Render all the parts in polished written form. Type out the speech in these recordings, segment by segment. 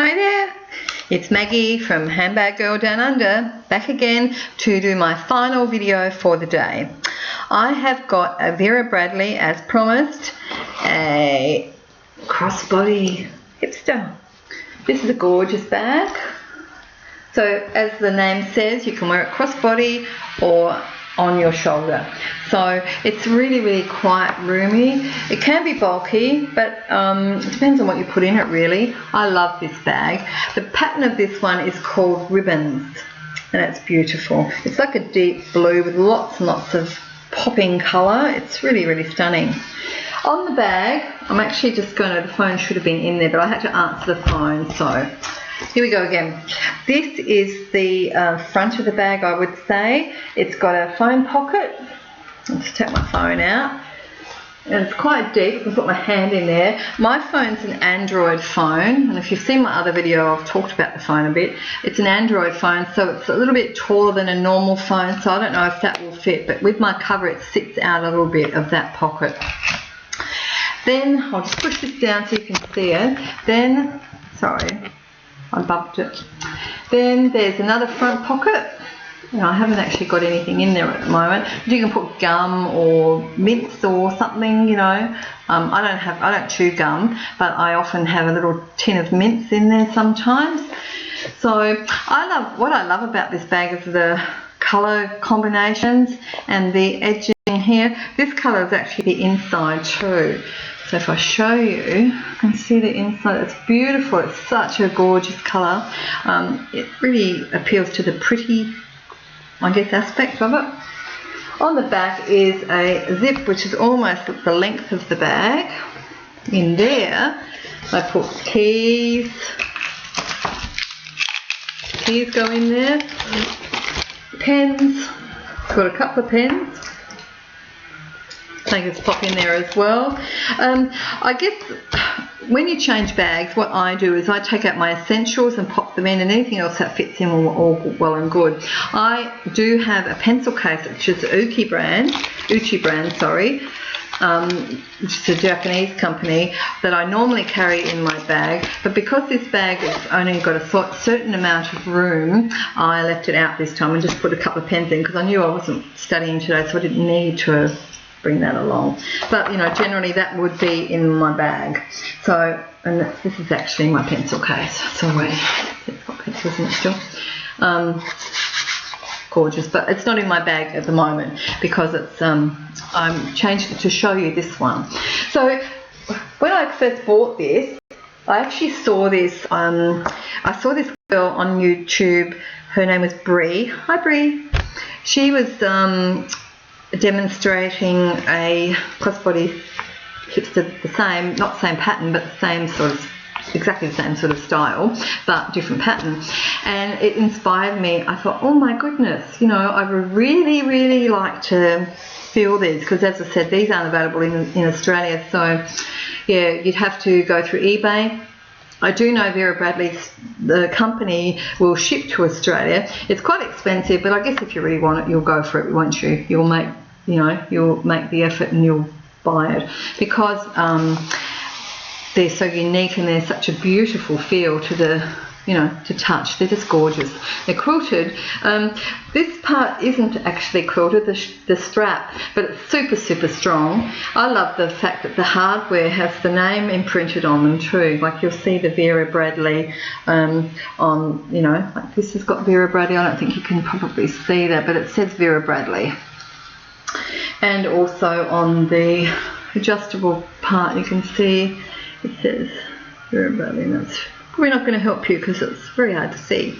Hi there, it's Maggie from Handbag Girl Down Under, back again to do my final video for the day. I have got a Vera Bradley, as promised, a crossbody hipster. This is a gorgeous bag. So as the name says, you can wear it crossbody or on your shoulder. So it's really quite roomy. It can be bulky, but it depends on what you put in it really. I love this bag. The pattern of this one is called Ribbons, and it's beautiful. It's like a deep blue with lots and lots of popping colour. It's really stunning. On the bag, I'm actually just going to, the phone should have been in there, but I had to answer the phone, so here we go again. This is the front of the bag, I would say. It's got a phone pocket. I'll just take my phone out. And it's quite deep. I can put my hand in there. My phone's an Android phone, and if you've seen my other video, I've talked about the phone a bit. It's an Android phone, so it's a little bit taller than a normal phone, so I don't know if that will fit, but with my cover it sits out a little bit of that pocket. Then I'll just push this down so you can see it. Then, sorry, I bumped it. Then there's another front pocket. I haven't actually got anything in there at the moment. But you can put gum or mints or something, you know. I don't chew gum, but I often have a little tin of mints in there sometimes. So what I love about this bag is the colour combinations and the edging here. This colour is actually the inside too. So if I show you, you can see the inside. It's beautiful. It's such a gorgeous colour. It really appeals to the pretty, I guess, aspect of it. On the back is a zip, which is almost the length of the bag. In there, I put keys. Keys go in there. Pens. Got a couple of pens. They can pop in there as well. I guess when you change bags, what I do is I take out my essentials and pop them in, and anything else that fits in all well and good. I do have a pencil case, which is Uchi brand, sorry, which is a Japanese company, that I normally carry in my bag, but because this bag has only got a certain amount of room, I left it out this time and just put a couple of pens in because I knew I wasn't studying today, so I didn't need to bring that along. But you know, generally that would be in my bag. So, and this is actually my pencil case. So it's got pencils in it still. Gorgeous, but it's not in my bag at the moment because it's I'm changed it to show you this one. So when I first bought this, I actually saw this. I saw this girl on YouTube. Her name was Bree. Hi Bree. She was demonstrating a crossbody hipster, the same, not the same pattern, but the same sort of, exactly the same sort of style, but different pattern. And it inspired me. I thought, oh my goodness, you know, I would really like to feel these, because as I said, these aren't available in Australia. So yeah, you'd have to go through eBay. I do know Vera Bradley's, the company, will ship to Australia. It's quite expensive, but I guess if you really want it, you'll go for it, won't you? You'll make, you know, you'll make the effort and you'll buy it, because they're so unique and they're such a beautiful feel to the, you know, to touch. They're just gorgeous. They're quilted. This part isn't actually quilted, the strap, but it's super strong. I love the fact that the hardware has the name imprinted on them too. Like you'll see the Vera Bradley on, you know, like this has got Vera Bradley. I don't think you can probably see that, but it says Vera Bradley. And also on the adjustable part, you can see it says Vera Bradley, and that's probably not going to help you because it's very hard to see.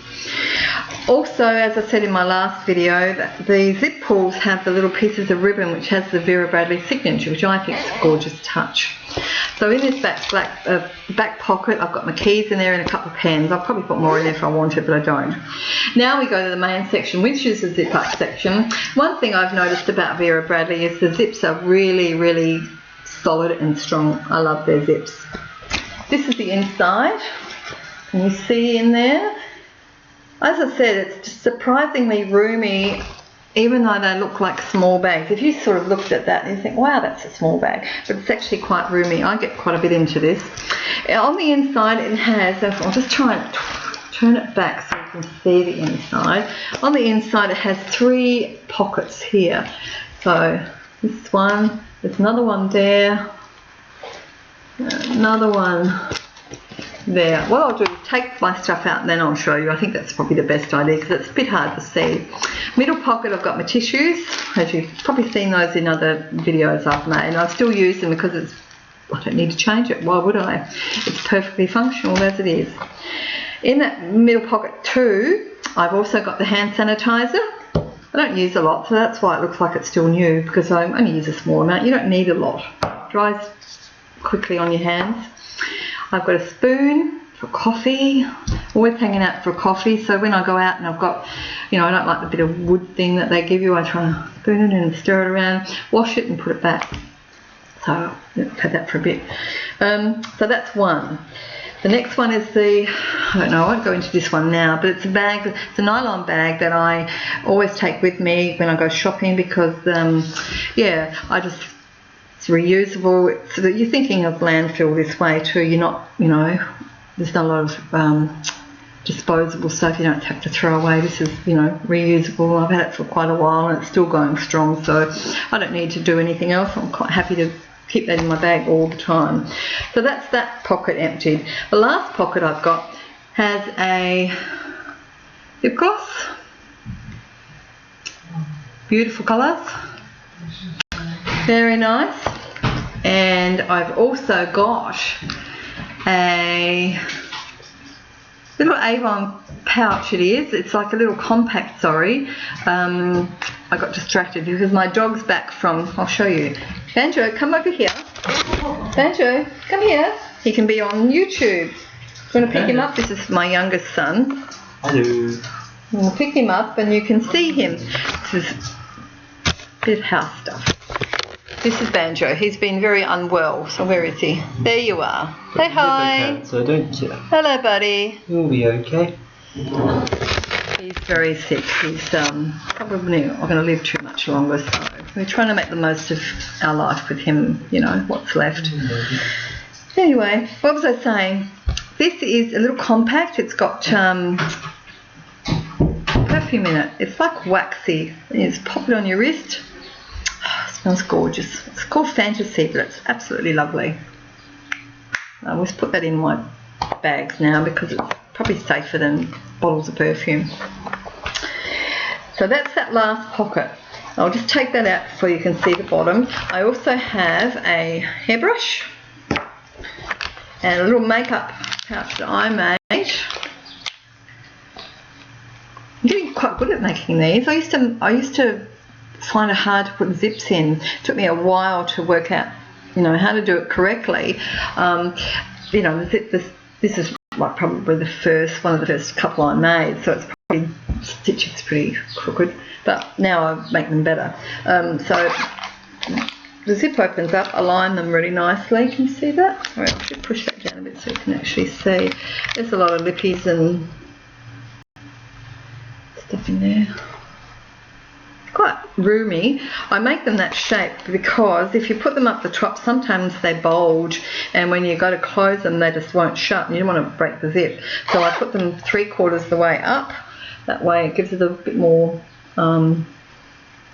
Also, as I said in my last video, that the zip pulls have the little pieces of ribbon which has the Vera Bradley signature, which I think is a gorgeous touch. So in this back pocket, I've got my keys in there and a couple of pens. I'll probably put more in there if I wanted, but I don't. Now we go to the main section, which is the zip up section. One thing I've noticed about Vera Bradley is the zips are really solid and strong. I love their zips. This is the inside. Can you see in there? As I said, it's just surprisingly roomy, even though they look like small bags. If you sort of looked at that and you think, wow, that's a small bag, but it's actually quite roomy. I get quite a bit into this. On the inside it has, I'll just try and turn it back so you can see the inside. On the inside it has 3 pockets here. So this one, there's another one there, another one there. What I'll do is take my stuff out and then I'll show you. I think that's probably the best idea because it's a bit hard to see. Middle pocket, I've got my tissues, as you've probably seen those in other videos I've made, and I still use them because I don't need to change it. Why would I? It's perfectly functional as it is. In that middle pocket too, I've also got the hand sanitizer. I don't use a lot, so that's why it looks like it's still new, because I only use a small amount. You don't need a lot. It dries quickly on your hands. I've got a spoon for coffee, always hanging out for coffee, so when I go out and I've got, I don't like the bit of wood thing that they give you, I try to spoon it and stir it around, wash it and put it back. So I've had that for a bit. So that's one. The next one is I won't go into this one now, but it's a bag, it's a nylon bag that I always take with me when I go shopping because, it's reusable. So that you're thinking of landfill this way too. You're not, there's not a lot of disposable stuff you don't have to throw away. This is, reusable. I've had it for quite a while and it's still going strong, so I don't need to do anything else. I'm quite happy to keep that in my bag all the time. So that's that pocket emptied. The last pocket I've got has a lip gloss. Beautiful colours. Very nice. And I've also got a little Avon pouch. It's like a little compact, sorry. I got distracted because my dog's back from, I'll show you. Banjo, come over here. Banjo, come here. He can be on YouTube. I'm going to pick him up. This is my youngest son. Hello. I'm going to pick him up and you can see him. This is a bit of house stuff. This is Banjo. He's been very unwell. So where is he? There you are. Say hi. So don't you? Hello, buddy. You'll be okay. He's very sick. He's probably not going to live too much longer. So we're trying to make the most of our life with him. What's left. Anyway, what was I saying? This is a little compact. It's got perfume in it. It's like waxy. You just pop it on your wrist. Smells gorgeous. It's called Fantasy, but it's absolutely lovely. I always put that in my bags now because it's probably safer than bottles of perfume. So that's that last pocket. I'll just take that out so you can see the bottom. I also have a hairbrush and a little makeup pouch that I made. I'm getting quite good at making these. I used to find it hard to put zips in. It took me a while to work out, how to do it correctly. This is like probably one of the first couple I made, so it's probably stitching's pretty crooked, but now I make them better. So the zip opens up, I line them really nicely. Can you see that? All right, I should push that down a bit so you can actually see. There's a lot of lippies and stuff in there. Quite roomy. I make them that shape because if you put them up the top, sometimes they bulge, and when you go to close them, they just won't shut, and you don't want to break the zip. So I put them 3/4 the way up. That way it gives it a bit more room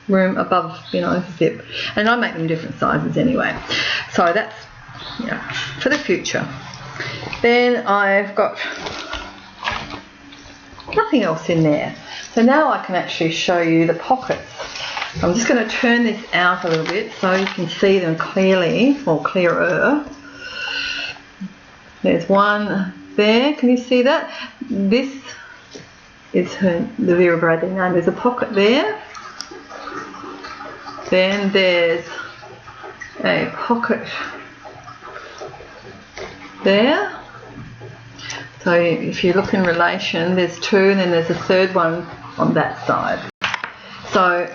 above, the zip. And I make them different sizes anyway. So that's, for the future. Then I've got nothing else in there. So now I can actually show you the pockets. I'm just going to turn this out a little bit so you can see them clearly, or clearer. There's one there. Can you see that? This is the Vera Bradley name. There's a pocket there. Then there's a pocket there. So if you look in relation, there's 2, and then there's a 3rd one on that side. So,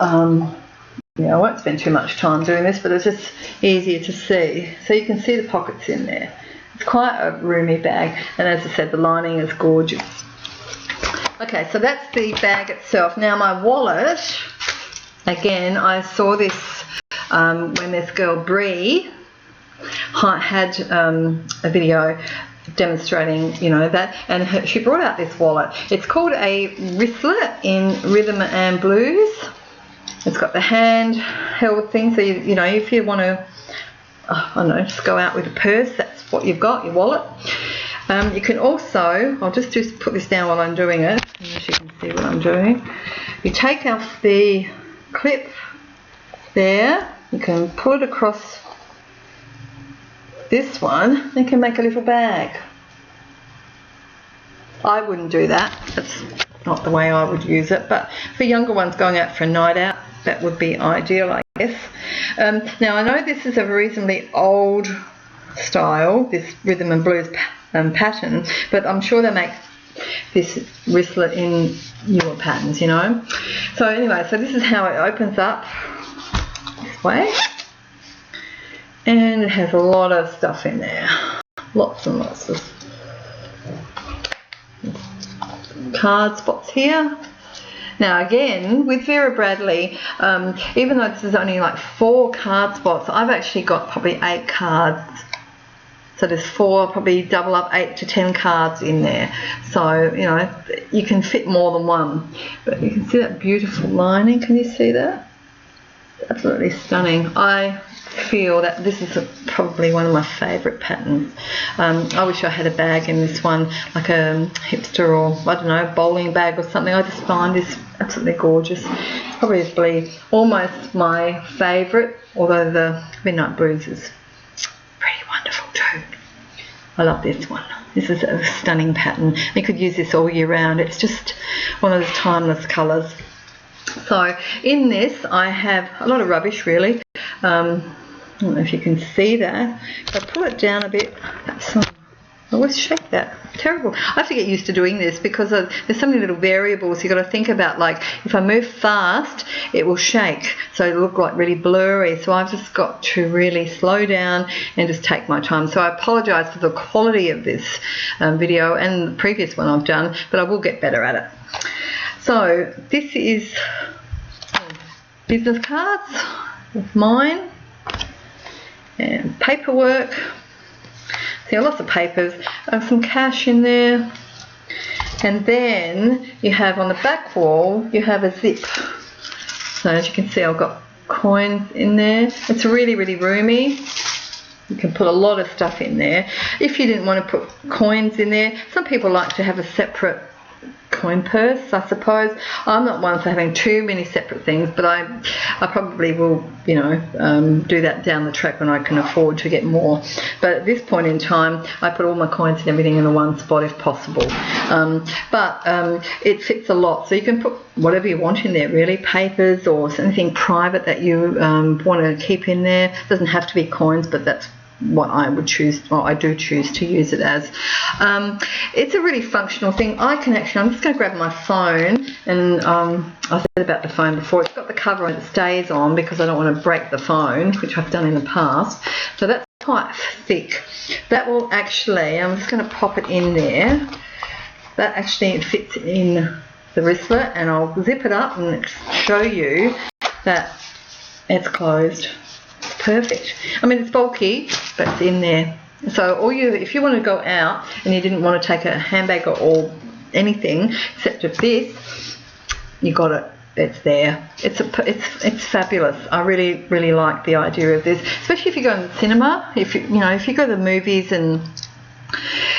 I won't spend too much time doing this, but it's just easier to see. So you can see the pockets in there. It's quite a roomy bag, and as I said, the lining is gorgeous. Okay, so that's the bag itself. Now my wallet, again, I saw this when this girl Bree had a video demonstrating, you know, that, and she brought out this wallet. It's called a Wristlet in Rhythm and Blues. It's got the hand-held thing, so you know, if you want to, I don't know, just go out with a purse, that's what you've got, your wallet. You can also, I'll just put this down while I'm doing it, so you can see what I'm doing. You take off the clip there, you can pull it across this one, you can make a little bag. I wouldn't do that, that's not the way I would use it, but for younger ones going out for a night out, that would be ideal, I guess. Now I know this is a reasonably old style, this rhythm and blues pattern, but I'm sure they make this wristlet in newer patterns, you know. So anyway, so this is how it opens up this way, and it has a lot of stuff in there, lots and lots of card spots here. Now again, with Vera Bradley, even though this is only like 4 card spots, I've actually got probably 8 cards. So there's 4, probably double up 8 to 10 cards in there. So, you know, you can fit more than one. But you can see that beautiful lining. Can you see that? Absolutely stunning. I feel that this is probably one of my favourite patterns. I wish I had a bag in this one, like a hipster or, I don't know, bowling bag or something. I just find this absolutely gorgeous. Probably almost my favourite, although the Midnight Blues is pretty wonderful too. I love this one. This is a stunning pattern. You could use this all year round. It's just one of those timeless colours. So in this I have a lot of rubbish really. I don't know if you can see that. If I pull it down a bit, I always shake that. Terrible. I have to get used to doing this because there's so many little variables you've got to think about. Like if I move fast, it will shake, so it'll look like really blurry. So I've just got to really slow down and just take my time. So I apologise for the quality of this video and the previous one I've done, but I will get better at it. So this is business cards of mine and paperwork. See, lots of papers, some cash in there, and then you have on the back wall you have a zip. So as you can see, I've got coins in there. It's really, really roomy. You can put a lot of stuff in there. If you didn't want to put coins in there, some people like to have a separate coin purse, I suppose. I'm not one for having too many separate things, but I probably will, you know, do that down the track when I can afford to get more. But at this point in time, I put all my coins and everything in the one spot if possible. But it fits a lot, so you can put whatever you want in there really, papers or anything private that you want to keep in there. It doesn't have to be coins, but that's what I would choose, or I do choose to use it as. It's a really functional thing. I can actually, I'm just going to grab my phone, and I said about the phone before, it's got the cover and it stays on because I don't want to break the phone, which I've done in the past. So that's quite thick. That will actually, I'm just going to pop it in there. That actually fits in the wristlet, and I'll zip it up and show you that it's closed. Perfect. I mean, it's bulky, but it's in there. So if you want to go out and you didn't want to take a handbag or anything except of this, you got it. It's there. It's fabulous. I really, really like the idea of this, especially if you go to the cinema. If you go to the movies and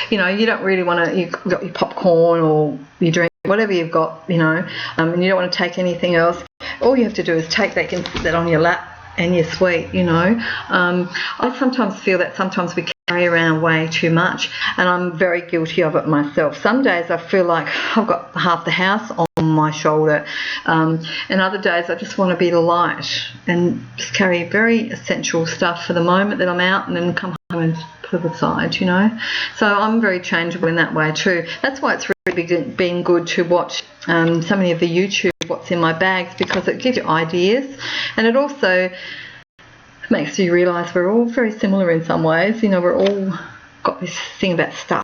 you don't really want to. You've got your popcorn or your drink, whatever you've got, and you don't want to take anything else. All you have to do is take that, you can sit that on your lap and you're sweet, I sometimes feel that sometimes we carry around way too much, and I'm very guilty of it myself. Some days I feel like I've got half the house on my shoulder, and other days I just want to be light and just carry very essential stuff for the moment that I'm out, and then come home and put it aside, So I'm very changeable in that way too. That's why it's really been good to watch so many of the YouTube what's in my bags, because it gives you ideas, and it also makes you realise we're all very similar in some ways. We're all got this thing about stuff,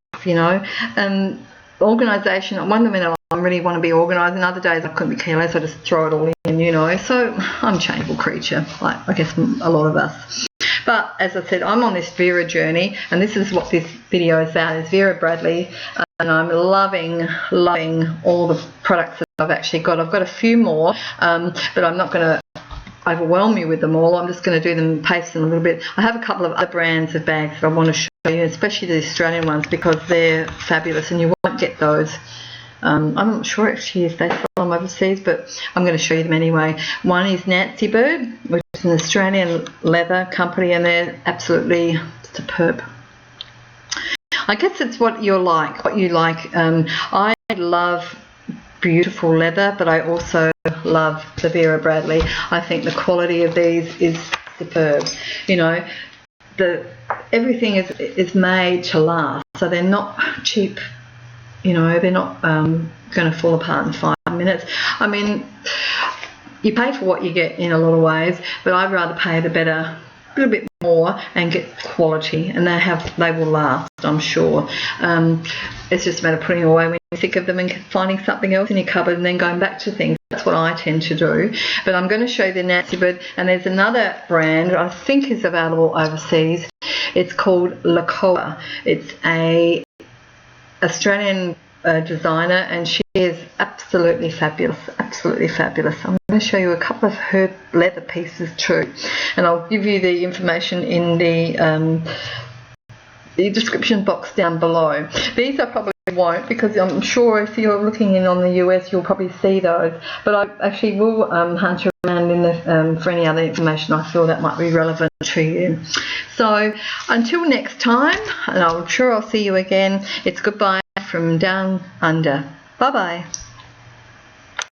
organisation. At one minute I really want to be organised, and other days I couldn't be careless, I just throw it all in, So I'm a changeable creature, like I guess a lot of us. But as I said, I'm on this Vera journey, and this is what this video is about, is Vera Bradley, and I'm loving all the products that I've actually got. I've got a few more, but I'm not going to overwhelm you with them all. I'm just going to do them, paste them a little bit. I have a couple of other brands of bags that I want to show you, especially the Australian ones, because they're fabulous and you won't get those. I'm not sure actually if they sell them overseas, but I'm going to show you them anyway. One is Nancy Bird, which is an Australian leather company, and they're absolutely superb. I guess it's what you like. I love beautiful leather, but I also love the Vera Bradley. I think the quality of these is superb. You know, everything is made to last, so they're not cheap. You know, they're not going to fall apart in 5 minutes. I mean, you pay for what you get in a lot of ways, but I'd rather pay a little bit more and get quality, and they will last, I'm sure. It's just a matter of putting them away when you think of them and finding something else in your cupboard and then going back to things. That's what I tend to do. But I'm going to show you the Nancy Bird, and there's another brand I think is available overseas. It's called Lacoa. It's a Australian designer, and she is absolutely fabulous, absolutely fabulous. I'm going to show you a couple of her leather pieces too, and I'll give you the information in the description box down below. These I probably won't, because I'm sure if you're looking in on the US you'll probably see those, but I actually will hunt around in the for any other information I feel that might be relevant to you. So until next time, and I'm sure I'll see you again, it's goodbye from Down Under. Bye bye.